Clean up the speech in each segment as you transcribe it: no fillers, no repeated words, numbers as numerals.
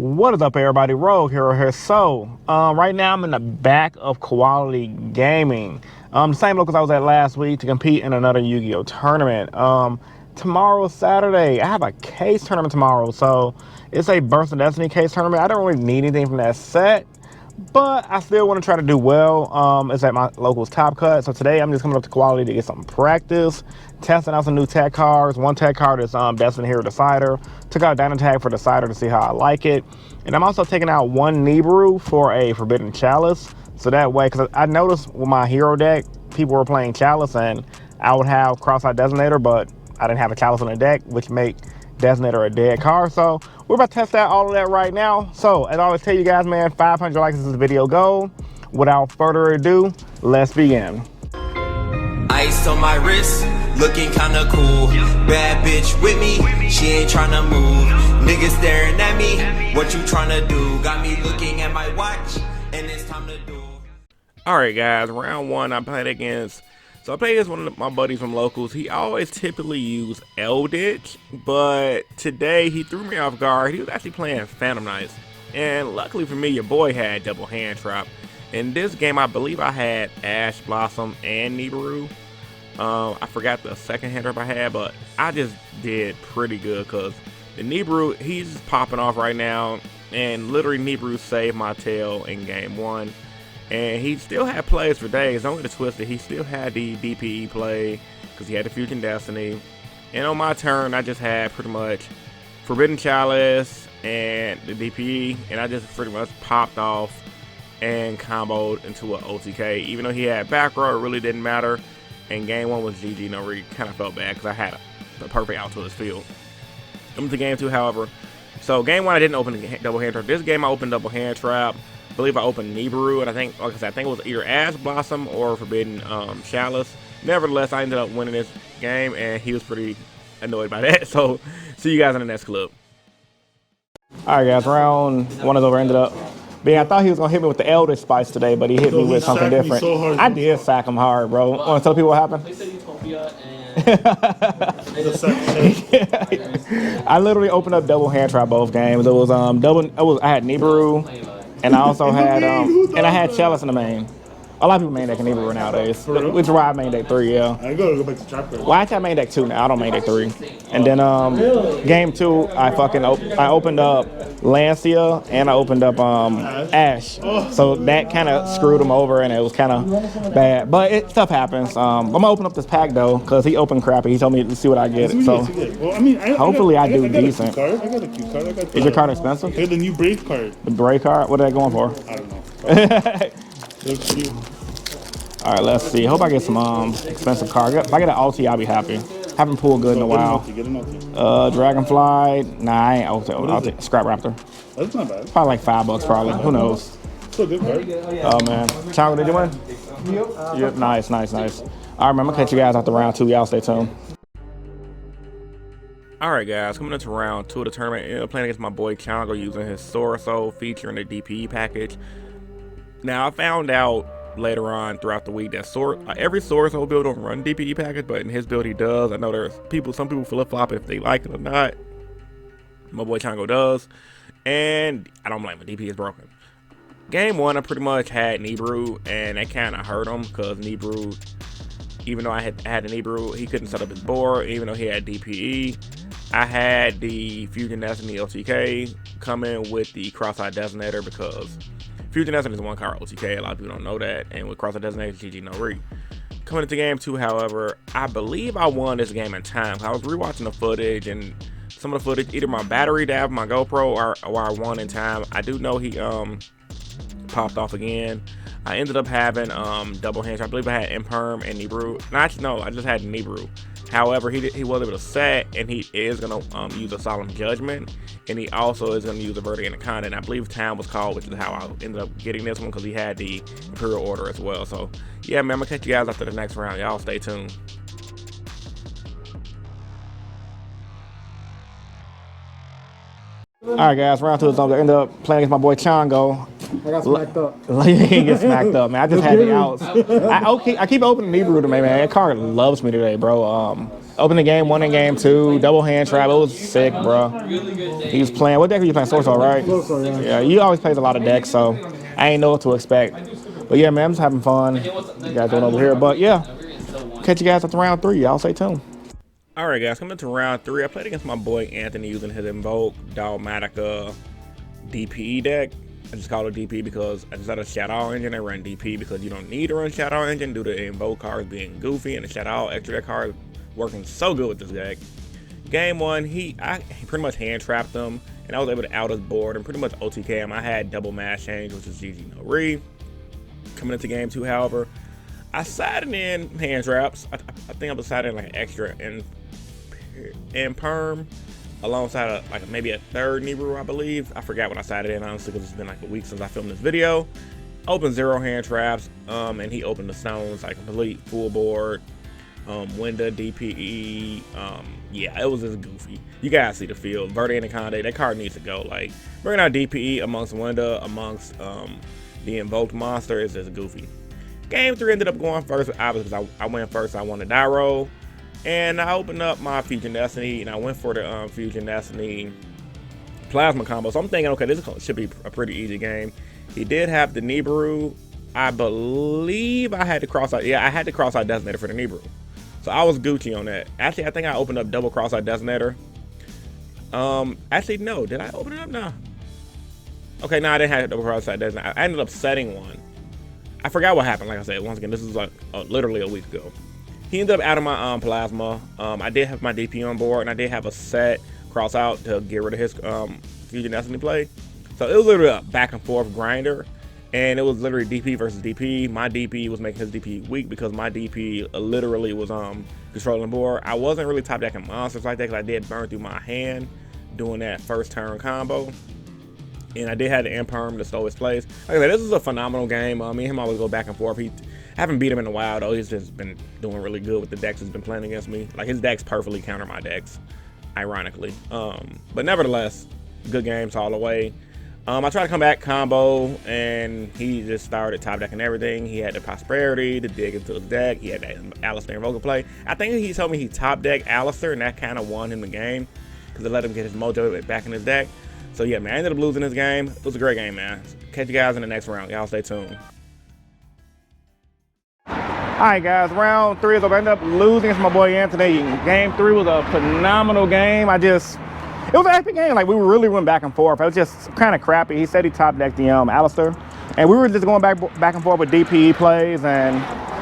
What is up, everybody? Rogue Hero here. So, right now I'm in the back of Quality Gaming. The same locals I was at last week to compete in another Yu-Gi-Oh tournament. Tomorrow, Saturday, I have a case tournament tomorrow. So, it's a Birth of Destiny case tournament. I don't really need anything from that set, but I still want to try to do well. It's at my local's Top Cut. So today I'm just coming up to Quality to get some practice, testing out some new tech cards. One tech card is Destiny Hero Decider. Took out Dino Tag for Decider to see how I like it. And I'm also taking out one Nibiru for a Forbidden Chalice. So that way, because I noticed with my hero deck, people were playing Chalice and I would have Cross-Eyed Designator, but I didn't have a Chalice on the deck, which make Designator a dead card. So we're about to test out all of that right now. So as I always tell you guys, man, 500 likes is this video goal. Without further ado, let's begin. Ice on my wrist, looking kinda cool. Bad bitch with me, she ain't tryna move. Niggas staring at me, what you tryna do? Got me looking at my watch, and it's time to do. Alright guys, round one I played against. So I played against one of my buddies from locals. He always typically use Eldritch, but today he threw me off guard. He was actually playing Phantom Knights. And luckily for me, your boy had double hand trap. In this game, I believe I had Ash Blossom and Nibiru. I forgot the second hand trap I had, but I just did pretty good because the Nibiru, he's just popping off right now. And literally Nibiru saved my tail in game one. And he still had plays for days. Don't get it twisted. He still had the DPE play because he had the Fusion Destiny. And on my turn, I just had pretty much Forbidden Chalice and the DPE. And I just pretty much popped off and comboed into an OTK. Even though he had back row, it really didn't matter. And game one was GG. No, really kind of felt bad because I had the perfect out to his field. Into game two, however. So game one, I didn't open the double hand trap. This game, I opened double hand trap. I believe I opened Nibiru, and I think, like I said, I think it was either Ash Blossom or Forbidden Chalice. Nevertheless, I ended up winning this game, and he was pretty annoyed by that. So, see you guys in the next clip. All right, guys, round one is over. Ended up being, I thought he was gonna hit me with the Elder Spice today, but he hit me with something different. So hard, I did sack him hard, bro. Want to tell people what happened? They said Utopia and I literally opened up double hand trap both games. It was I had Nibiru. And I also had I had Chalice in the main. A lot of people main deck Nibiru nowadays, which is why I main deck 3. Yeah. I gotta go back to trap. Well, actually I main deck 2 now. I don't main deck 3. And then game 2, I opened up Lancia and I opened up Ash. So that kind of screwed him over, and it was kind of bad. But stuff happens. I'm gonna open up this pack though, cause he opened crappy. He told me to see what I get. So well, I mean, hopefully I do decent. I got a cute card. Is your card expensive? I got the new Brave card. The Brave card? What are they going for? I don't know. Looks cute. All right, let's see. Hope I get some expensive card. If I get an ulti, I'll be happy. Haven't pulled good in a while. Dragonfly. Nah, I ain't ulti. Scrap Raptor. That's not bad. Probably like $5 probably. Who knows? Still good card. Oh man. Chango, did you win? Yep. Nice. All right, man. I'm gonna catch you guys after round 2. Y'all stay tuned. Alright guys, coming into round 2 of the tournament, playing against my boy Chango using his Sorso featuring the DPE package. Now I found out later on throughout the week that every Sorso build don't run DPE package, but in his build he does. I know there's some people flip-flop if they like it or not. My boy Chango does, and I don't blame him. DPE is broken. Game 1, I pretty much had Nibiru, and that kind of hurt him because Nibiru, even though I had the Nibiru, he couldn't set up his board, even though he had DPE. I had the Fusion Destiny OTK coming with the Cross-Eyed Designator because Fusion Destiny is one card OTK. A lot of people don't know that. And with Cross-Eyed Designator, GG no re. Coming into game 2, however, I believe I won this game in time. I was rewatching the footage, and some of the footage, either my battery died, my GoPro, or I won in time. I do know he popped off again. I ended up having double hands. I believe I had Imperm and Nibiru. No, I just had Nibiru. However, he was able to set, and he is going to use a Solemn Judgment, and he also is going to use a Verdict Anaconda, and I believe time was called, which is how I ended up getting this one because he had the Imperial Order as well. So, yeah, man, I'm going to catch you guys after the next round. Y'all stay tuned. All right, guys, round 2 is over. I ended up playing against my boy Chango. I got smacked up. You ain't get smacked up, man. I just had the outs. I keep opening Nibiru to me, man. That card loves me today, bro. Open the game 1 and game 2, double hand trap. It was sick, bro. He was playing. What deck were you playing? Sorcerer, right? Sorcerer, yeah. Yeah, you always plays a lot of decks, so I ain't know what to expect. But yeah, man, I'm just having fun. You guys doing over here, but yeah. Catch you guys at the round 3. Y'all stay tuned. All right, guys, coming to round 3. I played against my boy Anthony using his Invoke Dogmatica DPE deck. I just call it DP because I just had a Shadow Engine. I run DP because you don't need to run Shadow Engine due to Invoke cards being goofy and the Shadow extra deck card working so good with this deck. Game 1, he pretty much hand trapped them, and I was able to out his board and pretty much OTK him. I had double mass change, which is GG no re. Coming into game 2, however, I sided in hand traps. I think I was siding like an extra and perm alongside like maybe a third Nibiru, I believe. I forgot when I sided in, honestly, because it's been like a week since I filmed this video. Opened 0 hand traps, and he opened the stones like complete full board. Winda DPE, yeah, it was just goofy. You guys see the field. Verde and Conde, that card needs to go. Like, bringing out DPE amongst Winda, amongst the invoked monster is just goofy. Game 3 ended up going first, obviously, because I went first. I won the die roll, and I opened up my Fusion Destiny, and I went for the Fusion Destiny Plasma combo. So I'm thinking, okay, this should be a pretty easy game. He did have the Nibiru. I believe I had to cross out. Yeah, I had to cross out Designator for the Nibiru. So I was Gucci on that. Actually, I think I opened up double cross-eyed Designator. Actually, no. Did I open it up? No. Okay, no, I didn't have double cross-eyed Designator. I ended up setting one. I forgot what happened. Like I said, once again, this was like literally a week ago. He ended up out of my plasma. I did have my DP on board, and I did have a set cross-out to get rid of his Fusion Destiny play. So it was literally a back and forth grinder. And it was literally DP versus DP. My DP was making his DP weak because my DP literally was controlling board. I wasn't really top decking monsters like that because I did burn through my hand doing that first turn combo. And I did have the Imperm to stole his place. Like I said, this is a phenomenal game. Me and him always go back and forth. I haven't beat him in a while though. He's just been doing really good with the decks he's been playing against me. Like his decks perfectly counter my decks, ironically. But nevertheless, good games all the way. I tried to come back combo, and he just started top decking everything. He had the Prosperity to dig into his deck. He had that Alistair Invoker play. I think he told me he top decked Alistair, and that kind of won him the game because it let him get his mojo back in his deck. So yeah, man, I ended up losing this game. It was a great game, man. Catch you guys in the next round. Y'all stay tuned. All right, guys, round 3 is over. I ended up losing to my boy Anthony. Game 3 was a phenomenal game. It was an epic game. Like, we really went back and forth. It was just kind of crappy. He said he top decked the Alistair, and we were just going back and forth with DPE plays, and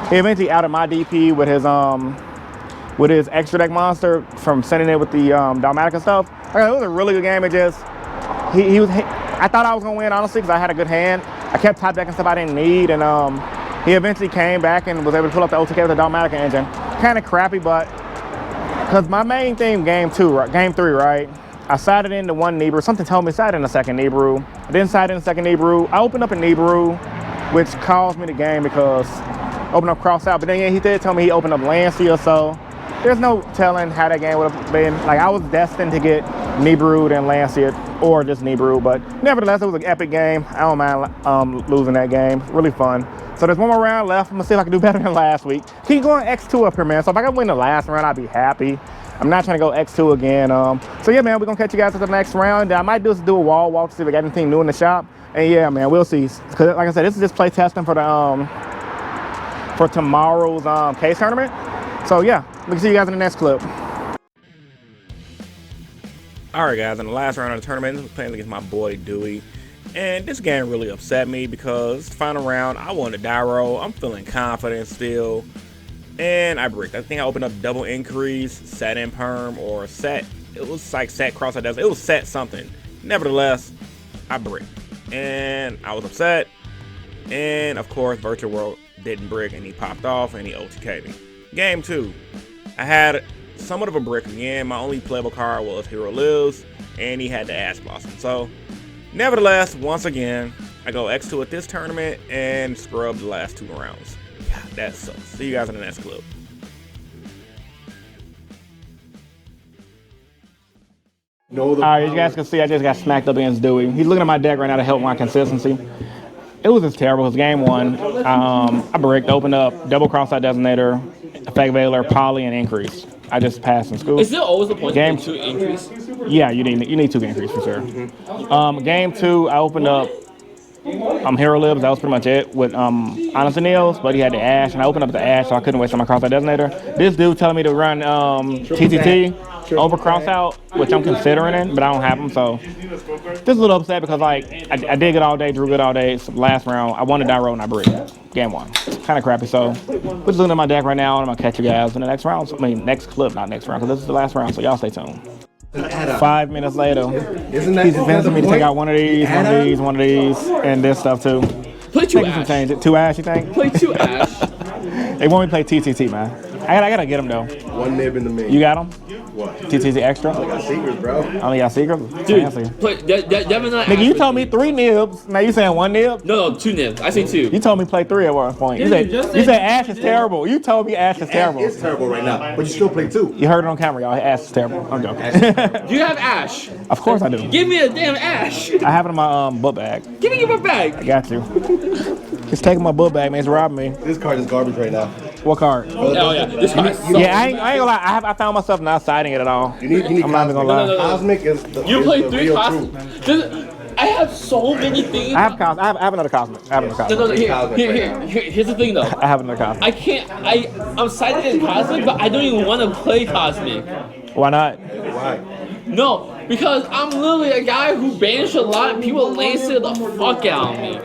he eventually outed my DP with his extra deck monster from sending it with the Dogmatica stuff. Like, it was a really good game. It just I thought I was gonna win, honestly, because I had a good hand. I kept top decking stuff I didn't need, and he eventually came back and was able to pull up the OTK with the Dogmatica engine. Kind of crappy, but because my main theme game 3, right? I sided into one Nibiru. Something told me to side in the second Nibiru. I didn't side in the second Nibiru. I opened up a Nibiru, which caused me the game because I opened up cross out. But then yeah, he did tell me he opened up Lancia, so there's no telling how that game would have been. Like, I was destined to get Nibiru and Lancia, or just Nibiru. But nevertheless, it was an epic game. I don't mind losing that game. Really fun. So there's one more round left. I'm gonna see if I can do better than last week. Keep going X2 up here, man. So if I can win the last round, I'd be happy. I'm not trying to go X2 again. So yeah, man, we're gonna catch you guys at the next round. I might just do a wall walk to see if I got anything new in the shop. And yeah, man, we'll see. Cause like I said, this is just play testing for the for tomorrow's case tournament. So yeah, we can see you guys in the next clip. All right, guys, in the last round of the tournament, I was playing against my boy Dewey. And this game really upset me because final round, I won the die roll. I'm feeling confident still. And I bricked. I think I opened up double increase, set in perm, or set. It was like set cross. It was set something. Nevertheless, I bricked. And I was upset. And of course, Virtual World didn't brick, and he popped off, and he OTK'd me. Game 2. I had somewhat of a brick again. My only playable card was Hero Lives, and he had the Ash Blossom. So, nevertheless, once again, I go X2 at this tournament and scrub the last 2 rounds. God, that sucks. See you guys in the next clip. All right, you guys can see I just got smacked up against Dewey. He's looking at my deck right now to help my consistency. It was just terrible. It was game one. I bricked, opened up, double cross-out designator, effect veiler, poly, and increase. I just passed in school. Is there always a point Game to increase? Yeah, you need 2 increase for sure. Game 2, I opened up Hero Libs. That was pretty much it with Honest Nails, but he had the Ash, and I opened up the Ash, so I couldn't waste on my cross-out designator. This dude telling me to run TTT over cross-out, which I'm considering it, but I don't have them, so just a little upset because like I did good all day, drew good all day. So last round, I won the die roll and I bricked. Game 1. Kind of crappy, so we're just looking at my deck right now, and I'm gonna catch you guys in the next round. I mean, next clip, not next round, because this is the last round, so y'all stay tuned. 5 minutes later, he's convincing me to take out one of these, and this stuff too. Play 2 Ash. Change it. 2 Ash, you think? Play 2 Ash. They want me to play TTT, man. I gotta get them though. One nib in the main. You got them? What? TTT extra? I got secrets, bro. Only got secrets? Dude, Fancy. play, Devin and I Nigga, you asked told for me 3 nibs. Now you saying 1 nib? No, 2 nibs. I say 2. You told me play 3 at one point. You Dude, said Ash is terrible. You told me Ash is terrible. It's terrible right now, but you still play 2. You heard it on camera, y'all. Ash is terrible. I'm joking. Do you have Ash? Of course I do. Give me a damn Ash. I have it in my book bag. Give me your I bag. got you. He's taking my book bag, man. He's robbing me. This card is garbage right now. What card? Oh yeah, this card is so Yeah, I ain't gonna lie. I found myself not siding it at all. You need I'm not even gonna lie. No. Cosmic is the You is play the 3 real costumes. truth. I have so many things. I have another cosmic. No. Here's the thing though. I have another cosmic. I can't. I'm sided in Cosmic, but I don't even want to play Cosmic. Why not? Why? No, because I'm literally a guy who banished a lot of people lanced the fuck out of me.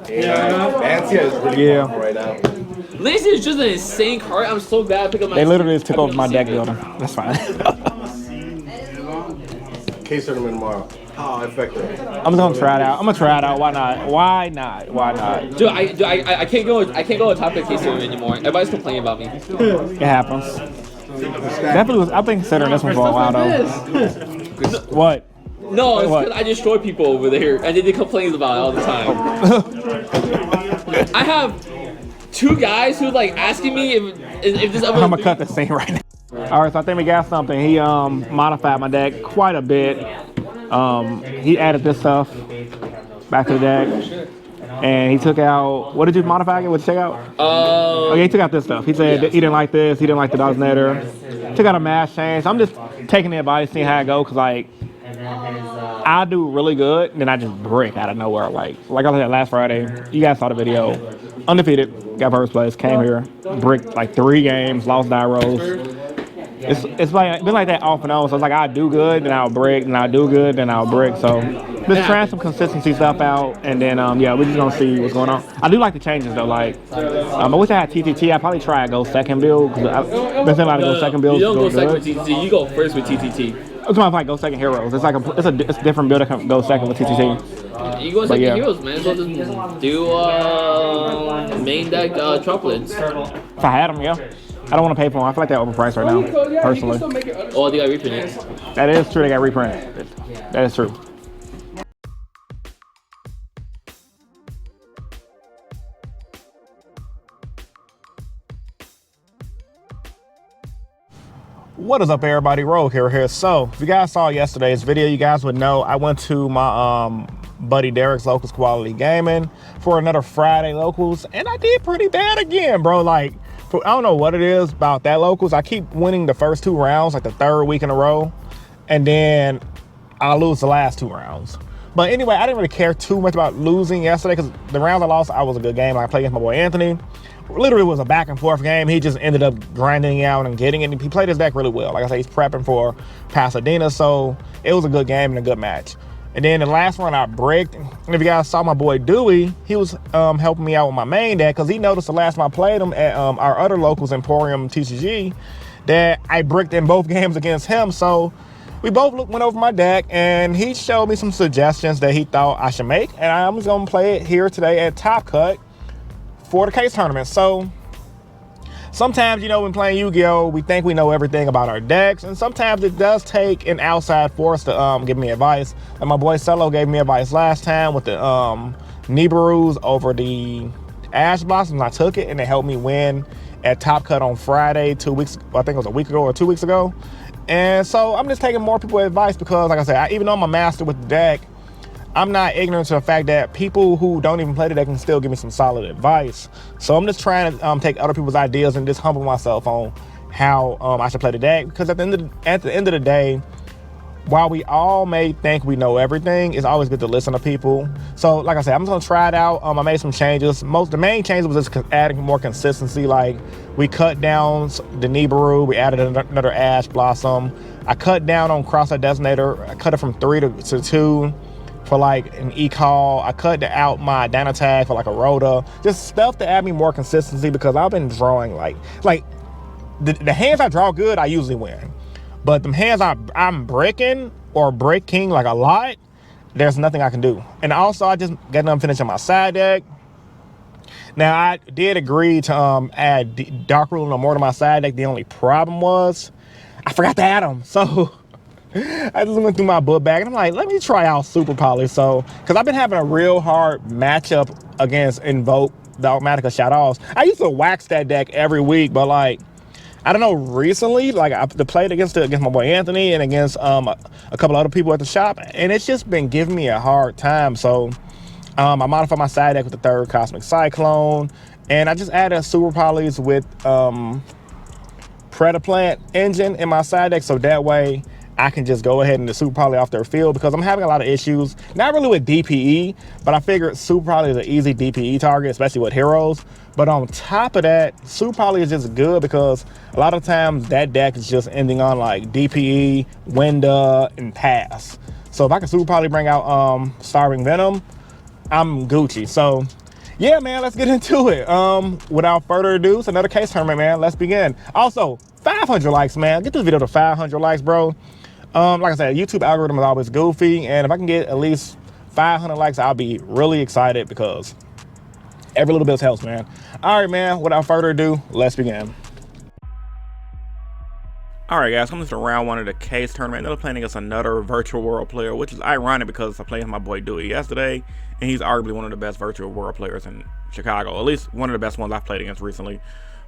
Yeah. Fancy is really Yeah. powerful right now. Lancey is just an insane card. I'm so glad I picked up my. They literally just took over my deck building. That's fine. Case tournament tomorrow. How effective? I'm just gonna try it out. Why not? Dude, I can't go. I can't go to top of the case anymore. Everybody's complaining about me. It happens. Definitely was. I've been considering this one for a while though. What? No, it's What? because I destroy people over there, and they complain about it all the time. I have 2 guys who like asking me if this ever. I'm gonna cut this thing right now. All right, so I think we got something. He modified my deck quite a bit. He added this stuff back to the deck, and he took out. What did you modify again? What did you take out? Oh yeah, he took out this stuff. He said he didn't like this. He didn't like the designator. Took out a mass change. So I'm just taking the advice, seeing how it goes, cause like I do really good, and then I just brick out of nowhere. Like I said last Friday, you guys saw the video. Undefeated, got first place, came here, bricked like 3 games, lost die rolls. It's like been like that off and on. So it's like I do good, then I'll break, then I'll do good, then I'll break. So just trying some consistency stuff out, and then yeah, we're just gonna see what's going on. I do like the changes though. Like I wish I had TTT. I'd probably try a go second build because I've been saying a lot of go second builds. You don't go second good. with TTT. You go first with TTT. It's not like go second heroes. It's like it's a different build that can go second with TTT. You go second yeah. heroes, man. So just do main deck triplets. If I had them, yeah. I don't want to pay for them. I feel like they're overpriced right now, personally. Oh, they got reprinted. That is true. They got reprinted. That is true. What is up, everybody? Rogue here. So, if you guys saw yesterday's video, you guys would know I went to my buddy Derek's Locals Quality Gaming for another Friday Locals, and I did pretty bad again, bro. Like, I don't know what it is about that Locals. I keep winning the first 2 rounds, like the 3rd week in a row, and then I lose the last 2 rounds. But anyway, I didn't really care too much about losing yesterday because the rounds I lost, I was a good game. I played against my boy Anthony. Literally was a back and forth game. He just ended up grinding out and getting it. He played his deck really well. Like I said, he's prepping for Pasadena, so it was a good game and a good match. And then the last one I bricked, and if you guys saw my boy Dewey, he was helping me out with my main deck because he noticed the last time I played him at our other locals, Emporium TCG, that I bricked in both games against him. So we both went over my deck, and he showed me some suggestions that he thought I should make, and I'm just gonna play it here today at Top Cut for the case tournament. So sometimes, you know, when playing Yu-Gi-Oh, we think we know everything about our decks, and sometimes it does take an outside force to give me advice. And my boy Cello gave me advice last time with the Nibiru's over the Ash Blossoms. I took it, and it helped me win at Top Cut on Friday 2 weeks, I think it was a week ago or 2 weeks ago. And so I'm just taking more people's advice because, like I said, even though I'm a master with the deck, I'm not ignorant to the fact that people who don't even play the deck can still give me some solid advice. So I'm just trying to take other people's ideas and just humble myself on how I should play the deck. Because at the end of the day, while we all may think we know everything, it's always good to listen to people. So like I said, I'm just gonna try it out. I made some changes. The main change was just adding more consistency. Like we cut down the Nibiru, we added another Ash Blossom. I cut down on Cross-Out Designator. I cut it from 3 to 2 for like an E-Call. I cut out my Dino Tag for like a Rhoda. Just stuff to add me more consistency because I've been drawing like the hands I draw good, I usually win. But the hands I'm breaking like a lot, there's nothing I can do. And also I just got done finishing my side deck. Now I did agree to add Dark Rule no more to my side deck. The only problem was I forgot to add them. So I just went through my book bag and I'm like, let me try out Super Poly. So, because I've been having a real hard matchup against Invoke, the Automatica Shadows. I used to wax that deck every week, but like, I don't know, recently, like I played against my boy Anthony and against a couple other people at the shop, and it's just been giving me a hard time. So I modified my side deck with the 3rd Cosmic Cyclone, and I just added Super Polys with Predaplant engine in my side deck, so that way I can just go ahead and the Super Poly off their field, because I'm having a lot of issues, not really with DPE, but I figured Super Poly is an easy DPE target, especially with heroes. But on top of that, Super Poly is just good because a lot of times that deck is just ending on like DPE, Winda, and Pass. So if I can Super Poly bring out Starving Venom, I'm Gucci. So yeah, man, let's get into it. Without further ado, it's another case tournament, man. Let's begin. Also, 500 likes, man. Get this video to 500 likes, bro. Like I said, YouTube algorithm is always goofy, and if I can get at least 500 likes, I'll be really excited because every little bit helps, man. All right, man, without further ado, let's begin. All right, guys, coming to round 1 of the case tournament. They're playing against another virtual world player, which is ironic because I played with my boy Dewey yesterday, and he's arguably one of the best virtual world players in Chicago, at least one of the best ones I've played against recently.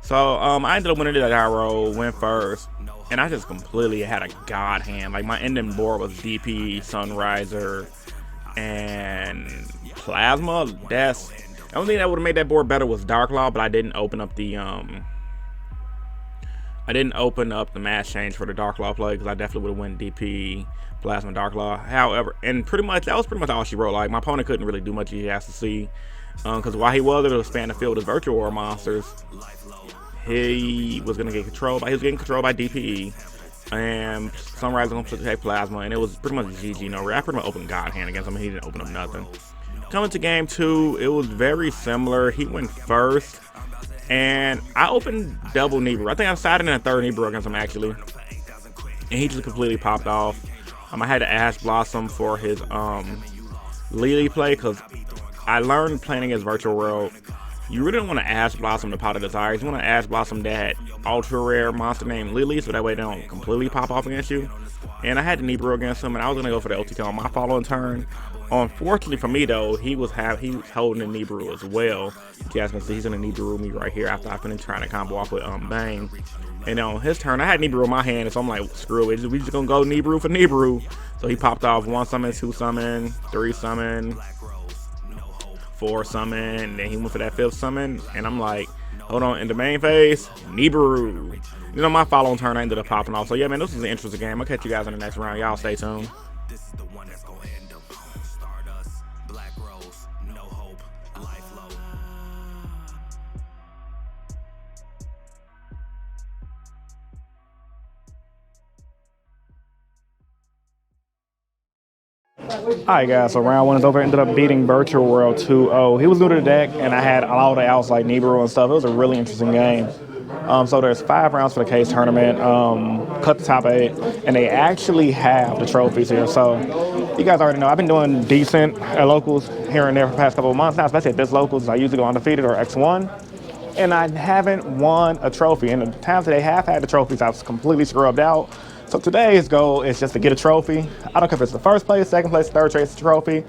So I ended up winning that gyro, went first, and I just completely had a god hand. Like my ending board was DP, Sunriser, and Plasma. The only thing that would have made that board better was Dark Law, but I didn't open up the mass change for the Dark Law play because I definitely would have won DP, Plasma, Dark Law. However, and that was pretty much all she wrote. Like my opponent couldn't really do much. He has to see, because while he was able to expand the field with his virtual world monsters, he was gonna get controlled by DPE, and Sunrise was gonna take Plasma, and it was pretty much GG. No, I pretty much opened God hand against him, and he didn't open up nothing. Coming to game 2, it was very similar. He went first, and I opened double Nibiru. I think I sided in a 3rd Nibiru against him actually, and he just completely popped off. I had to Ash Blossom for his Lily play because I learned playing against Virtual World, you really don't want to Ash Blossom the Pot of Desires. You want to Ash Blossom that ultra rare monster named Lily, so that way they don't completely pop off against you. And I had the Nibiru against him, and I was gonna go for the LTK on my following turn. Unfortunately for me though, he was holding the Nibiru as well. You guys can see he's gonna Nibiru me right here after I finished trying to combo off with Bang. And on his turn, I had Nibiru in my hand, so I'm like, screw it, we just gonna go Nibiru for Nibiru. So he popped off 1 summon, 2 summon, 3 summon, 4 summon, and then he went for that 5th summon, and I'm like, hold on, in the main phase, Nibiru. You know, my following turn I ended up popping off. So yeah, man, this was an interesting game. I'll catch you guys in the next round. Y'all stay tuned. Alright guys, so round 1 is over. Ended up beating Virtual World 2-0. He was new to the deck, and I had all the outs like Nibiru and stuff. It was a really interesting game. So there's 5 rounds for the case tournament. Cut the top 8, and they actually have the trophies here. So you guys already know I've been doing decent at locals here and there for the past couple of months now, especially at this locals. I usually go undefeated or X1, and I haven't won a trophy. And the times that they have had the trophies, I was completely scrubbed out. So today's goal is just to get a trophy. I don't care if it's the 1st place, 2nd place, 3rd place trophy.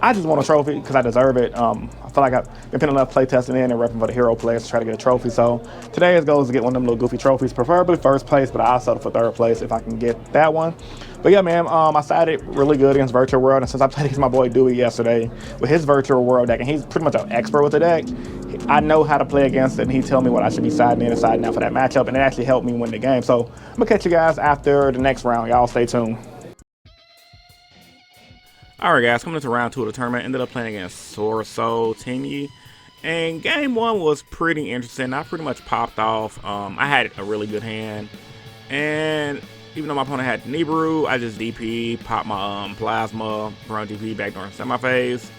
I just want a trophy because I deserve it. I feel like I've been putting enough play testing in and repping for the hero players to try to get a trophy. So today's goal is to get one of them little goofy trophies, preferably first place, but I'll settle for third place if I can get that one. But yeah, man, I sided really good against Virtual World, and since I played against my boy Dewey yesterday with his Virtual World deck, and he's pretty much an expert with the deck, I know how to play against it, and he tell me what I should be siding in and siding out for that matchup, and it actually helped me win the game. So I'm gonna catch you guys after the next round. Y'all stay tuned. Alright guys, coming into round 2 of the tournament, ended up playing against Sorso Tingy, and game 1 was pretty interesting. I pretty much popped off. I had a really good hand, and even though my opponent had Nibiru, I just DP, popped my Plasma, run DP back during semi-phase.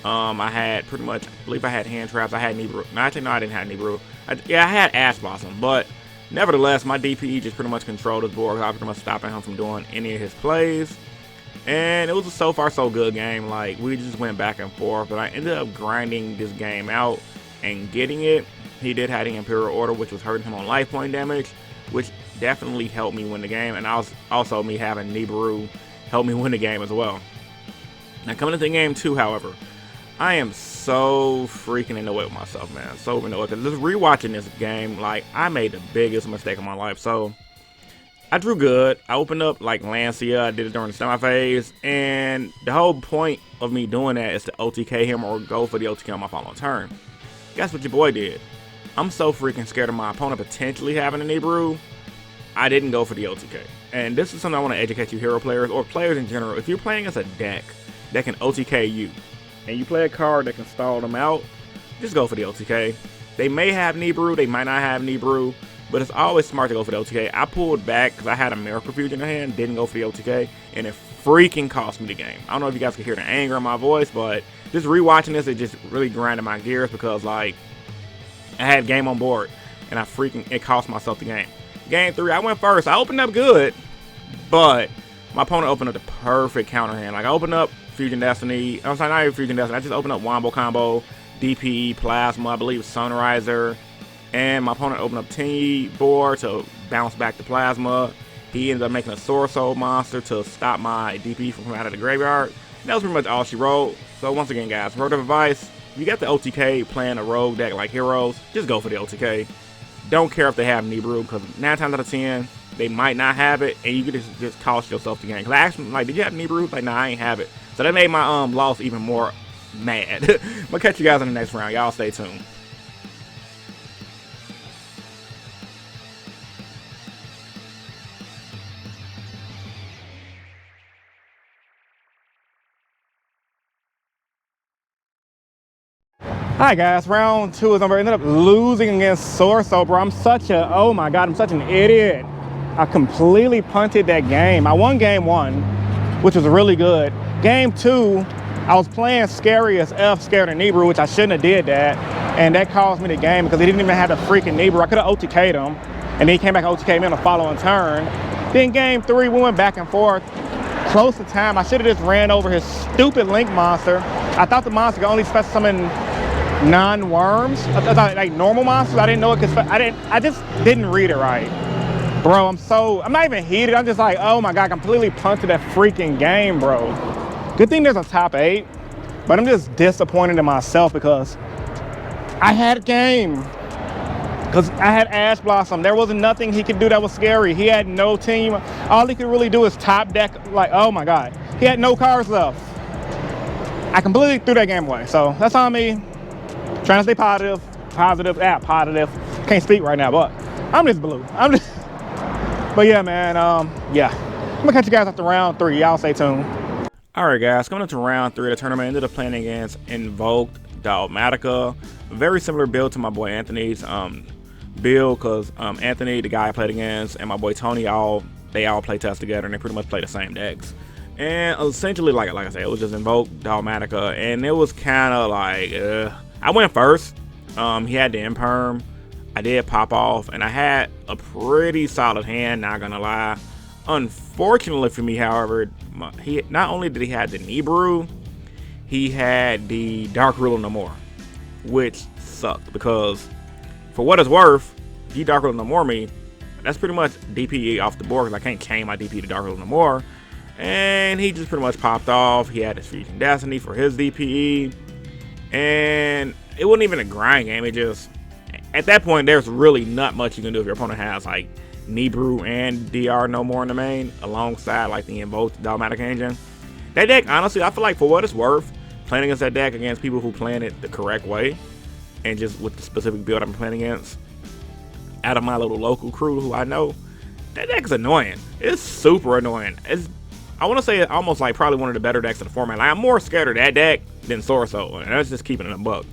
I had pretty much, I believe I had hand traps, I had Nibiru. No, actually, no, I didn't have Nibiru. I had Ash Blossom, but nevertheless, my DP just pretty much controlled his board. I was pretty much stopping him from doing any of his plays. And it was a so far so good game. Like, we just went back and forth, but I ended up grinding this game out and getting it. He did have the Imperial Order, which was hurting him on life point damage, which definitely helped me win the game. And also me having Nibiru helped me win the game as well. Now coming into game 2, however, I am so freaking annoyed with myself, man. So annoyed, because just rewatching this game, like, I made the biggest mistake of my life. So I drew good. I opened up like Lancia. I did it during the semi phase, and the whole point of me doing that is to OTK him or go for the OTK on my following turn. Guess what your boy did? I'm so freaking scared of my opponent potentially having a Nibiru. I didn't go for the OTK. And this is something I want to educate you hero players or players in general. If you're playing as a deck that can OTK you, and you play a card that can stall them out, just go for the OTK. They may have Nibiru, they might not have Nibiru, but it's always smart to go for the OTK. I pulled back because I had a Miracle Fusion in hand, didn't go for the OTK, and it freaking cost me the game. I don't know if you guys can hear the anger in my voice, but just rewatching this, it just really grinded my gears because, like, I had game on board, and it cost myself the game. Game 3, I went first. I opened up good, but my opponent opened up the perfect counter hand. Like, I opened up Fusion Destiny. I'm sorry, not even Fusion Destiny. I just opened up Wombo Combo, DP, Plasma, I believe Sunriser. And my opponent opened up Tingy board to bounce back the Plasma. He ended up making a Sorso monster to stop my DP from coming out of the graveyard. And that was pretty much all she wrote. So once again, guys, word of advice, if you got the OTK playing a rogue deck like Heroes, just go for the OTK. Don't care if they have Nibiru, because 9 times out of 10, they might not have it, and you could just cost yourself the game. Because I asked them, like, did you have Nibiru? Like, nah, I ain't have it. So that made my loss even more mad. But catch you guys in the next round. Y'all stay tuned. Alright guys, round 2 is over. I ended up losing against Sorso, bro. Oh my god, I'm such an idiot. I completely punted that game. I won game 1, which was really good. Game 2, I was playing scary as F, scared of Nibiru, which I shouldn't have did that. And that cost me the game because he didn't even have the freaking Nibiru. I could have OTK'd him, and then he came back and OTK'd me on the following turn. Then game 3, we went back and forth. Close to time, I should have just ran over his stupid Link monster. I thought the monster could only special summon non-worms. I thought like normal monsters. I didn't know it could. I just didn't read it right, bro. I'm not even heated. I'm just like, oh my god, I completely punted that freaking game, bro. Good thing there's a top 8, but I'm just disappointed in myself because I had a game. Because I had Ash Blossom. There wasn't nothing he could do that was scary. He had no team. All he could really do is top deck. Like, oh my god, he had no cards left. I completely threw that game away. So that's on me. Trying to stay positive. Can't speak right now, but I'm just blue. But yeah, man. Yeah. I'm gonna catch you guys after round 3. Y'all stay tuned. Alright guys, coming into round 3 of the tournament, ended up playing against Invoked Dogmatica. Very similar build to my boy Anthony's build, because Anthony, the guy I played against, and my boy Tony, they all play test together, and they pretty much play the same decks. And essentially, like I said, it was just Invoked Dogmatica, and it was kind of like, I went first. He had the Imperm. I did pop off, and I had a pretty solid hand, not gonna lie. Unfortunately for me, however, he not only did he have the Nibiru, he had the Dark Ruler no more, which sucked because, for what it's worth, he Dark Ruler no more me. That's pretty much DP off the board because I can't chain my DP to Dark Ruler no more. and he just pretty much popped off. He had his Fusion Destiny for his DPE, and it wasn't even a grind game. It just, at that point, there's really not much you can do if your opponent has like Nibru and DR no more in the main, alongside like the invoked Dogmatic Engine. That deck, honestly, I feel like for what it's worth, playing against that deck against people who playing it the correct way, and just with the specific build I'm playing against, out of my little local crew who I know, that deck is annoying. It's super annoying. I want to say it's almost like probably one of the better decks in the format. Like, I'm more scared of that deck than Sorso, and that's just keeping it a buck.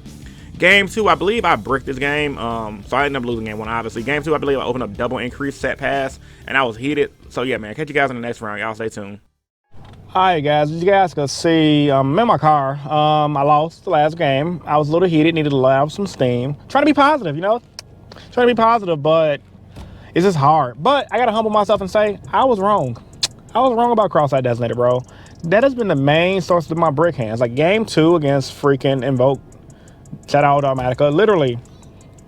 Game 2, I believe I bricked this game, so I ended up losing game 1, obviously. Game 2, I believe I opened up double increase set pass, and I was heated. So yeah, man, catch you guys in the next round. Y'all stay tuned. Alright guys, as you guys can see, I'm in my car. I lost the last game. I was a little heated, needed to let out some steam. Trying to be positive, you know? Trying to be positive, but it's just hard. But I gotta humble myself and say, I was wrong. I was wrong about Cross-Eyed Designator, bro. That has been the main source of my brick hands. Like game 2 against freaking Invoke, shout out Automatica, literally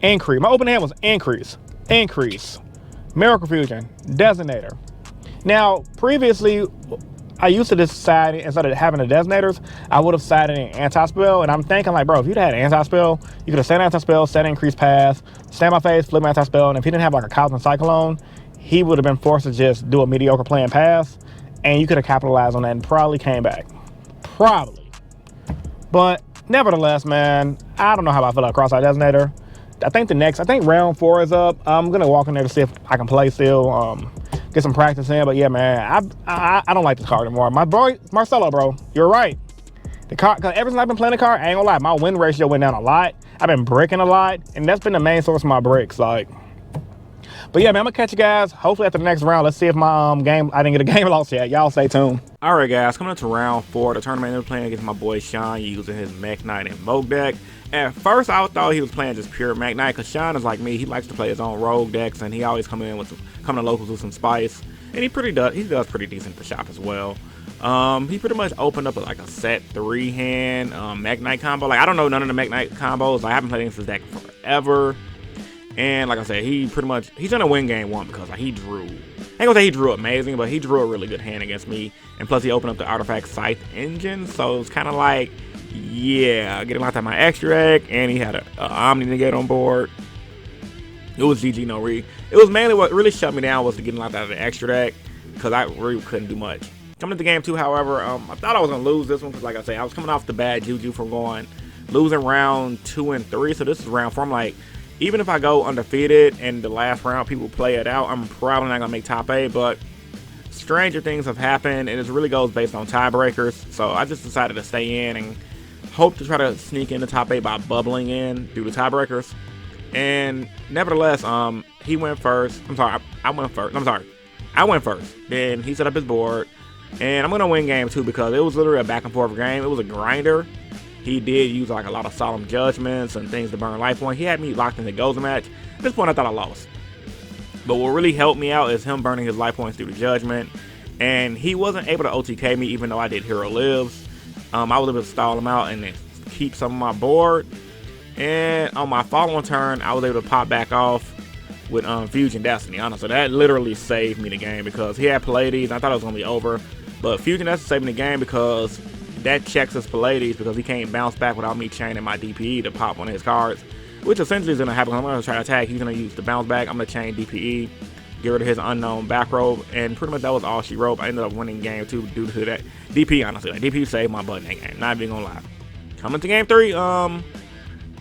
increase. My open hand was increase, Miracle Fusion, Designator. Now, previously, I used to decide, instead of having the Designators, I would have sided in anti-spell, and I'm thinking like, bro, if you'd had anti-spell, you could have set anti-spell, set increased pass, stand my face, flip anti-spell, and if he didn't have like a Cosmic Cyclone, he would have been forced to just do a mediocre play and pass, and you could have capitalized on that and probably came back. Probably. But nevertheless, man, I don't know how I feel about Cross-Eyed Designator. I think round 4 is up. I'm gonna walk in there to see if I can play still, get some practice in. But yeah, man, I don't like this card anymore. My boy Marcelo, bro, you're right. The card, cause ever since I've been playing the card, I ain't gonna lie, my win ratio went down a lot. I've been breaking a lot, and that's been the main source of my breaks. Like, but yeah, man, I'm gonna catch you guys hopefully after the next round. Let's see if my game, I didn't get a game loss yet. Y'all stay tuned. All right, guys, coming up to round 4, the tournament I'm playing against my boy Sean using his Mech Knight and Vogue deck. At first, I thought he was playing just pure Mech Knight, because Sean is like me. He likes to play his own rogue decks, and he always coming to locals with some spice. And he does pretty decent for shop as well. He pretty much opened up with like a set 3 hand Mech Knight combo. Like, I don't know none of the Mech Knight combos. Like, I haven't played against this deck forever. And like I said, he's gonna win game 1 because like, he drew. I ain't gonna say he drew amazing, but he drew a really good hand against me. And plus, he opened up the Artifact Scythe Engine, so it's kind of like, yeah, getting locked out my extra deck, and he had a Omni Negate on board. It was GG no re. It was mainly what really shut me down was the getting locked out of the extra deck, because I really couldn't do much. Coming into game 2, however, I thought I was gonna lose this one because, like I say, I was coming off the bad juju from losing round 2 and 3. So this is round 4. I'm like, even if I go undefeated and the last round people play it out, I'm probably not gonna make top 8. But stranger things have happened, and it really goes based on tiebreakers. So I just decided to stay in and hope to try to sneak in the top 8 by bubbling in through the tiebreakers. And nevertheless, he went first. I went first. Then he set up his board, and I'm gonna win game 2 because it was literally a back and forth game. It was a grinder. He did use like a lot of solemn judgments and things to burn life point. He had me locked in the Goza match. At this point, I thought I lost. But what really helped me out is him burning his life points through the judgment, and he wasn't able to OTK me even though I did Hero Lives. I was able to stall him out and then keep some of my board. And on my following turn, I was able to pop back off with Fusion Destiny. Honestly, that literally saved me the game because he had Pallades. I thought it was going to be over. But Fusion Destiny saved me the game because that checks his Pallades because he can't bounce back without me chaining my DPE to pop one of his cards. Which essentially is going to happen. I'm going to try to attack. He's going to use the bounce back. I'm going to chain DPE, get rid of his unknown back row. And pretty much that was all she wrote. I ended up winning game 2 due to that. DP, honestly. Like, DP saved my butt in that game. Not even going to lie. Coming to game 3,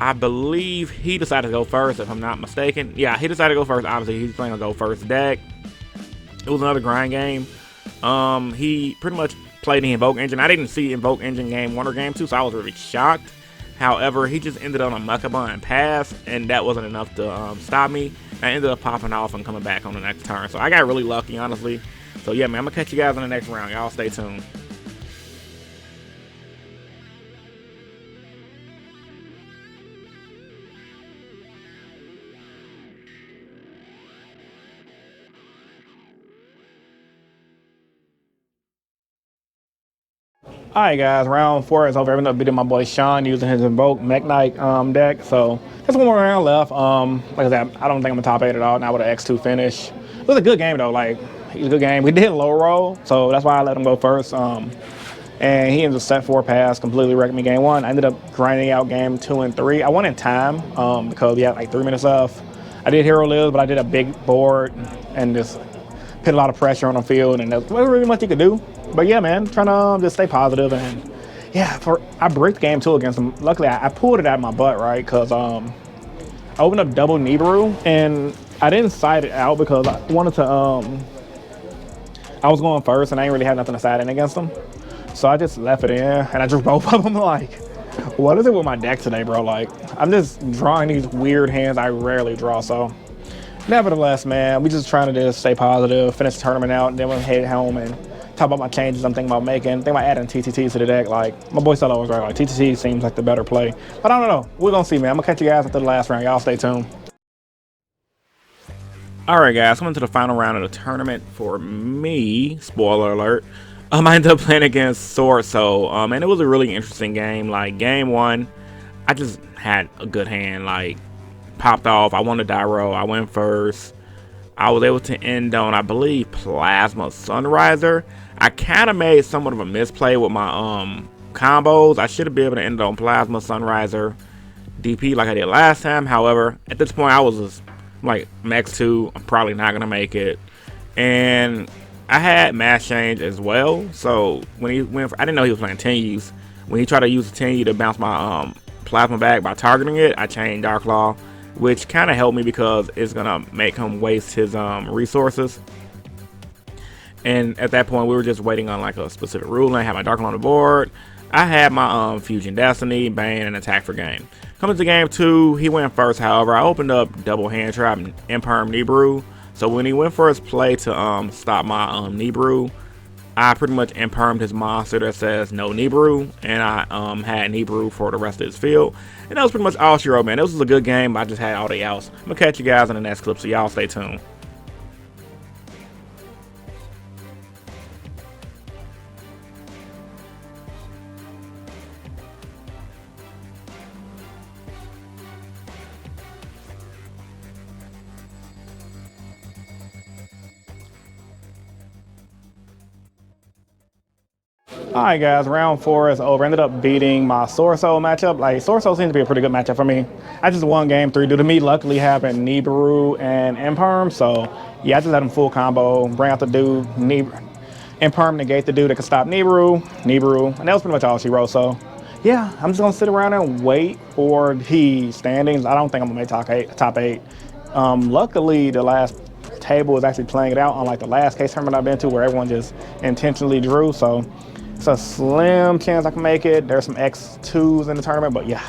I believe he decided to go first, if I'm not mistaken. Yeah, he decided to go first. Obviously, he's playing a go first deck. It was another grind game. He pretty much played the Invoke Engine. I didn't see Invoke Engine game 1 or game 2, so I was really shocked. However, he just ended on a Mukaba and pass, and that wasn't enough to stop me. I ended up popping off and coming back on the next turn. So I got really lucky, honestly. So yeah, man, I'm going to catch you guys in the next round. Y'all stay tuned. Alright guys, round 4 is over. I ended up beating my boy Sean using his Invoke Mech Knight deck. So there's one more round left. Like I said, I don't think I'm a top 8 at all. Now with an X2 finish. It was a good game though. Like, he's a good game. We did low roll, so that's why I let him go first. And he ended up set 4 pass, completely wrecked me game 1. I ended up grinding out game 2 and 3. I won in time because we had like 3 minutes left. I did hero lives, but I did a big board and just put a lot of pressure on the field, and there wasn't really much you could do. But yeah, man, trying to just stay positive. And yeah, I bricked game 2 against him. Luckily, I pulled it out of my butt, right? Because I opened up double Nibiru, and I didn't side it out because I wanted to, I was going first, and I ain't really had nothing to side in against him. So I just left it in, and I drew both of them. Like, what is it with my deck today, bro? Like, I'm just drawing these weird hands I rarely draw. So nevertheless, man, we just trying to just stay positive, finish the tournament out, and then we'll head home and talk about my changes I'm thinking about making. Think about adding TTT to the deck. Like, my boy Solo was right. Like, TTT seems like the better play. But I don't know. We're going to see, man. I'm going to catch you guys after the last round. Y'all stay tuned. All right, guys, coming to the final round of the tournament for me. Spoiler alert. I ended up playing against Sorso, and it was a really interesting game. Like, game 1, I just had a good hand. Like, popped off. I won the die roll. I went first. I was able to end on, I believe, Plasma Sunriser. I kind of made somewhat of a misplay with my combos. I should have been able to end on Plasma Sunriser DP like I did last time. However, at this point, I was just like, max 2. I'm probably not going to make it. And I had mass change as well, so when he went for, I didn't know he was playing 10Us. When he tried to use the 10U to bounce my plasma back by targeting it, I chained Dark Claw, which kind of helped me because it's gonna make him waste his resources. And at that point, we were just waiting on like a specific ruling. I had my Dark Claw on the board. I had my Fusion Destiny, Bane, and Attack for game. Coming to game 2, he went first. However, I opened up double hand trap and Imperm Nibiru. So when he went for his play to stop my Nibiru, I pretty much impermed his monster that says no Nibiru, and I had Nibiru for the rest of his field. And that was pretty much all she wrote, man. This was a good game. I just had all the outs. I'm going to catch you guys in the next clip, so y'all stay tuned. Alright guys, round 4 is over. Ended up beating my Sorso matchup. Like, Sorso seems to be a pretty good matchup for me. I just won game 3 due to me luckily having Nibiru and Imperm. So yeah, I just let him full combo, bring out the dude, Imperm negate the dude that can stop Nibiru, and that was pretty much all she wrote. So yeah, I'm just gonna sit around and wait for the standings. I don't think I'm gonna make top eight. Luckily the last table is actually playing it out on like the last case tournament I've been to where everyone just intentionally drew. So it's a slim chance I can make it. There's some X2s in the tournament, but yeah.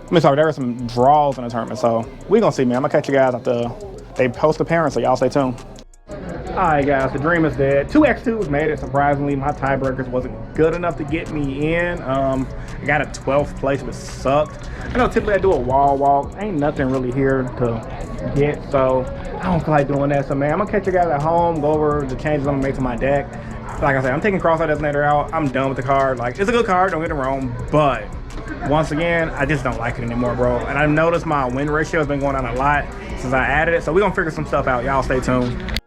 There are some draws in the tournament, so we're gonna see, man. I'm gonna catch you guys after they post the parents, so y'all stay tuned. Alright guys, the dream is dead. 2 X2s made it, surprisingly. My tiebreakers wasn't good enough to get me in. I got a 12th place, which sucked. I know typically I do a wall walk. Ain't nothing really here to get, so I don't feel like doing that. So man, I'm gonna catch you guys at home, go over the changes I'm gonna make to my deck. Like I said, I'm taking Cross-Eye Designator out. I'm done with the card. Like, it's a good card, don't get it wrong, but once again, I just don't like it anymore, bro. And I've noticed my win ratio has been going down a lot since I added it, so we're gonna figure some stuff out. Y'all stay tuned.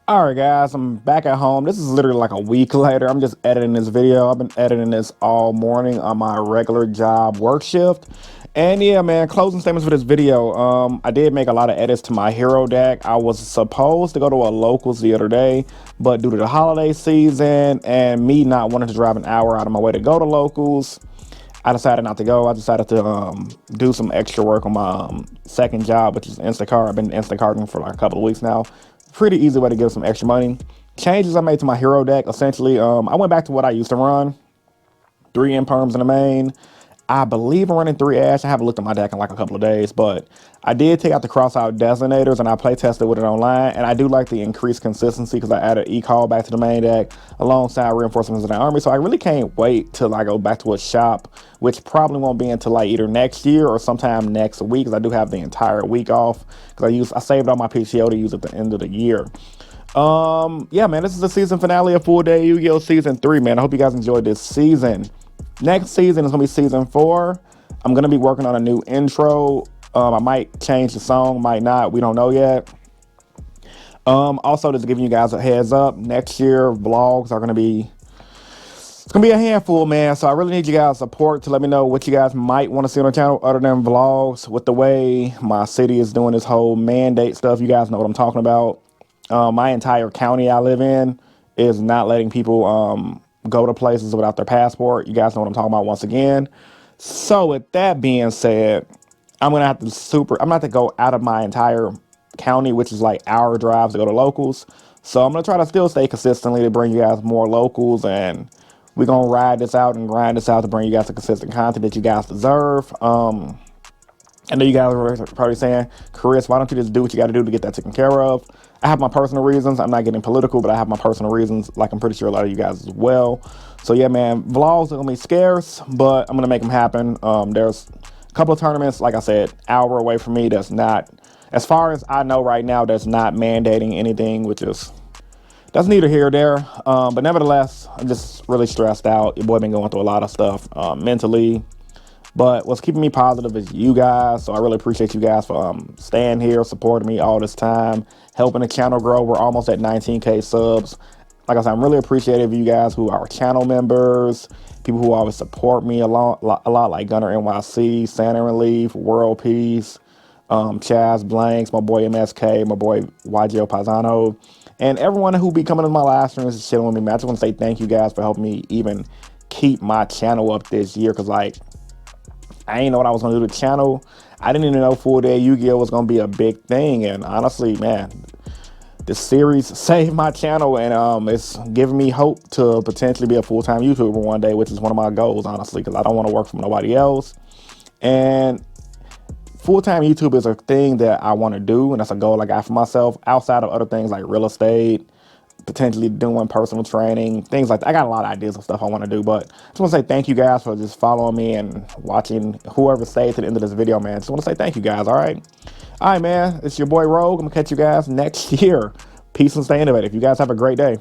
Alright guys, I'm back at home. This is literally like a week later. I'm just editing this video. I've been editing this all morning on my regular job work shift. And yeah, man, closing statements for this video. I did make a lot of edits to my hero deck. I was supposed to go to a locals the other day, but due to the holiday season and me not wanting to drive an hour out of my way to go to locals, I decided not to go. I decided to do some extra work on my second job, which is Instacart. I've been Instacarting for like a couple of weeks now. Pretty easy way to give some extra money. Changes I made to my hero deck, essentially, I went back to what I used to run. 3 Imperms in the main. I believe I'm running 3 Ash. I haven't looked at my deck in like a couple of days, but I did take out the Cross-Out Designators and I play tested with it online, and I do like the increased consistency because I added E-Call back to the main deck alongside reinforcements of the army. So I really can't wait till I go back to a shop, which probably won't be until like either next year or sometime next week, because I do have the entire week off because I saved all my PTO to use at the end of the year. Yeah, man, this is the season finale of Full Day Yu-Gi-Oh! Season 3, man. I hope you guys enjoyed this season. Next season is going to be season 4. I'm going to be working on a new intro. I might change the song, might not. We don't know yet. Also, just giving you guys a heads up, next year vlogs are gonna be, it's gonna be a handful, man. So I really need you guys' support to let me know what you guys might want to see on the channel other than vlogs. With the way my city is doing this whole mandate stuff, you guys know what I'm talking about. My entire county I live in is not letting people go to places without their passport. You guys know what I'm talking about once again. So with that being said, I'm gonna have to I'm gonna have to go out of my entire county, which is like hour drives to go to locals. So I'm gonna try to still stay consistently to bring you guys more locals, and we're gonna ride this out and grind this out to bring you guys the consistent content that you guys deserve. I know you guys are probably saying, Chris, why don't you just do what you got to do to get that taken care of? I have my personal reasons. I'm not getting political, but I have my personal reasons, like I'm pretty sure a lot of you guys as well. So yeah, man, vlogs are gonna be scarce, but I'm gonna make them happen. There's a couple of tournaments, like I said, hour away from me. That's not, as far as I know right now, that's not mandating anything, which is, that's neither here or there. But nevertheless, I'm just really stressed out. Your boy been going through a lot of stuff mentally. But what's keeping me positive is you guys. So I really appreciate you guys for staying here, supporting me all this time, helping the channel grow. We're almost at 19K subs. Like I said, I'm really appreciative of you guys who are channel members, people who always support me a lot like Gunner NYC, Santa Relief, World Peace, Chaz Blanks, my boy MSK, my boy Yugioh Paisano, and everyone who be coming to my live streams and chilling with me, man. I just want to say thank you guys for helping me even keep my channel up this year, because like, I didn't know what I was going to do with the channel. I didn't even know full day Yu-Gi-Oh was going to be a big thing. And honestly, man, this series saved my channel, and it's giving me hope to potentially be a full-time YouTuber one day, which is one of my goals, honestly, because I don't want to work for nobody else. And full-time YouTube is a thing that I want to do, and that's a goal I got for myself outside of other things like real estate, potentially doing personal training, things like that. I got a lot of ideas of stuff I want to do, but I just want to say thank you guys for just following me and watching. Whoever stayed to the end of this video, man, just want to say thank you guys. All right, man, it's your boy Rogue. I'm gonna catch you guys next year. Peace and stay innovative. You guys have a great day.